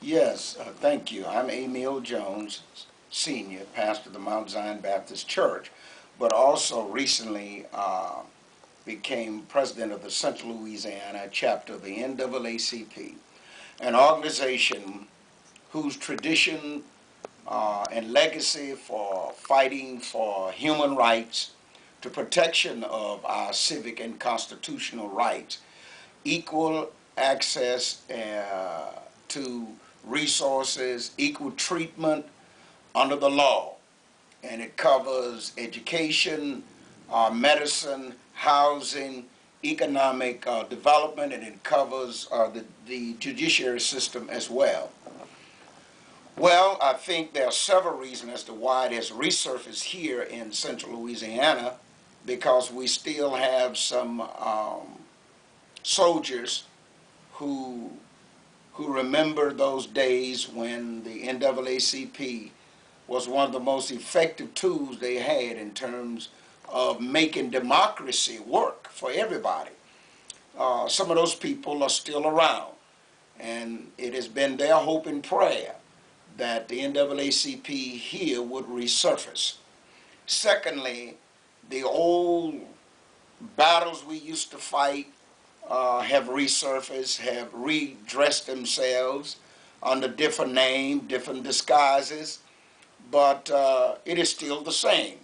Yes, thank you. I'm Ameal Jones, Senior, pastor of the Mount Zion Baptist Church, but also recently became president of the Central Louisiana chapter of the NAACP, an organization whose tradition and legacy for fighting for human rights, to protection of our civic and constitutional rights, equal access to resources, equal treatment under the law. And it covers education, medicine, housing, economic development, and it covers the judiciary system as well. Well, I think there are several reasons as to why it has resurfaced here in central Louisiana, because we still have some soldiers who remember those days when the NAACP was one of the most effective tools they had in terms of making democracy work for everybody. Some of those people are still around, and it has been their hope and prayer that the NAACP here would resurface. Secondly, the old battles we used to fight have resurfaced, have redressed themselves under different names, different disguises, but it is still the same.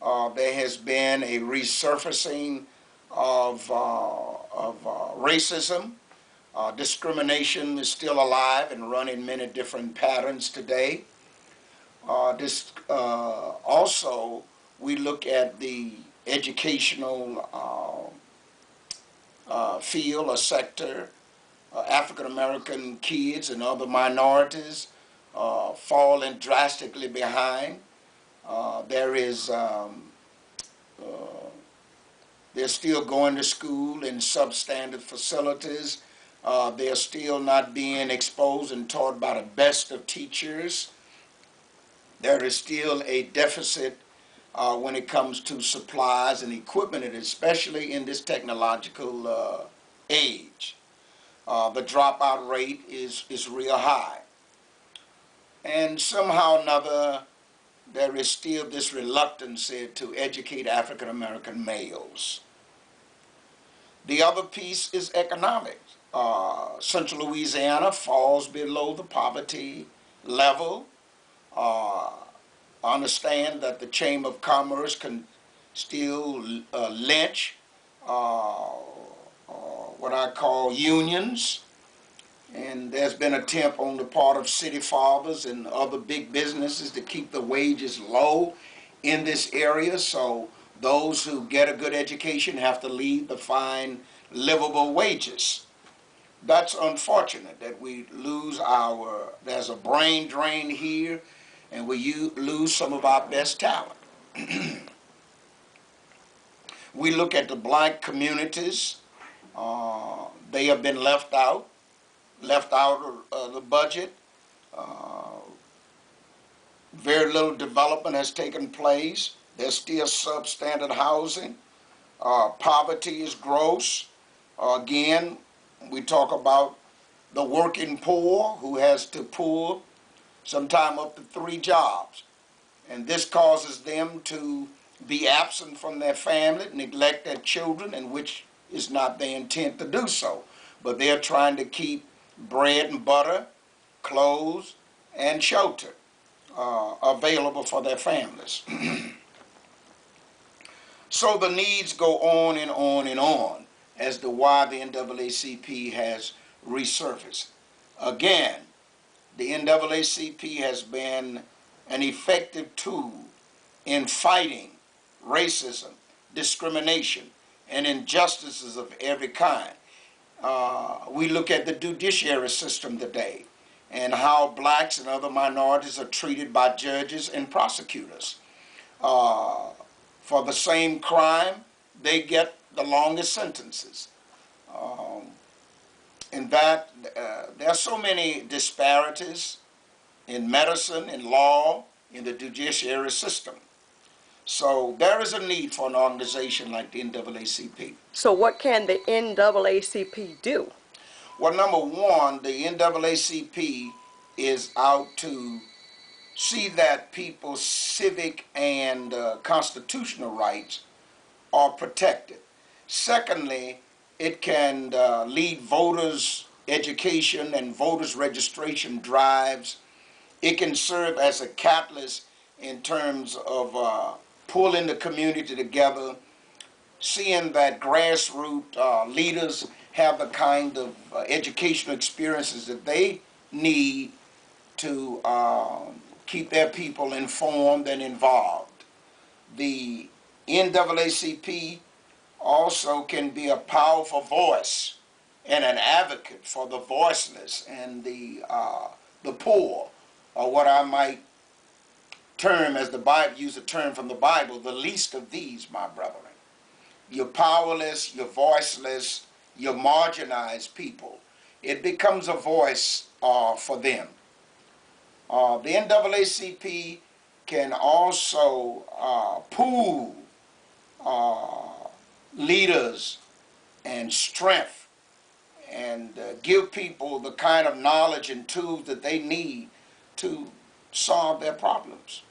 There has been a resurfacing of racism. Discrimination is still alive and running many different patterns today. Also, we look at the educational field or sector. African American kids and other minorities falling drastically behind. They're still going to school in substandard facilities. They're still not being exposed and taught by the best of teachers. There is still a deficit when it comes to supplies and equipment, and especially in this technological age. The dropout rate is real high. And somehow or another, there is still this reluctance to educate African American males. The other piece is economics. Central Louisiana falls below the poverty level. Understand that the Chamber of Commerce can still lynch what I call unions, and there's been an attempt on the part of city fathers and other big businesses to keep the wages low in this area, so those who get a good education have to leave to find livable wages. That's unfortunate that we lose there's a brain drain here, and we lose some of our best talent. We look at the black communities. They have been left out of the budget. Very little development has taken place. There's still substandard housing. Poverty is gross. Again, we talk about the working poor who has to pull sometime up to 3 jobs. And this causes them to be absent from their family, neglect their children, and which is not their intent to do so. But they're trying to keep bread and butter, clothes, and shelter available for their families. So the needs go on and on and on as to why the NAACP has resurfaced. Again, the NAACP has been an effective tool in fighting racism, discrimination, and injustices of every kind. We look at the judiciary system today and how blacks and other minorities are treated by judges and prosecutors. For the same crime, they get the longest sentences. In that, there are so many disparities in medicine, in law, in the judiciary system. So there is a need for an organization like the NAACP. So what can the NAACP do? Well, number one, the NAACP is out to see that people's civic and constitutional rights are protected. Secondly, it can lead voters' education and voters' registration drives. It can serve as a catalyst in terms of pulling the community together, seeing that grassroots leaders have the kind of educational experiences that they need to keep their people informed and involved. The NAACP also can be a powerful voice and an advocate for the voiceless and the poor, or what I might term, as the Bible, use a term from the Bible, the least of these, my brethren. You're powerless, you're voiceless, you're marginalized people. It becomes a voice for them. The NAACP can also pool leaders and strength and give people the kind of knowledge and tools that they need to solve their problems.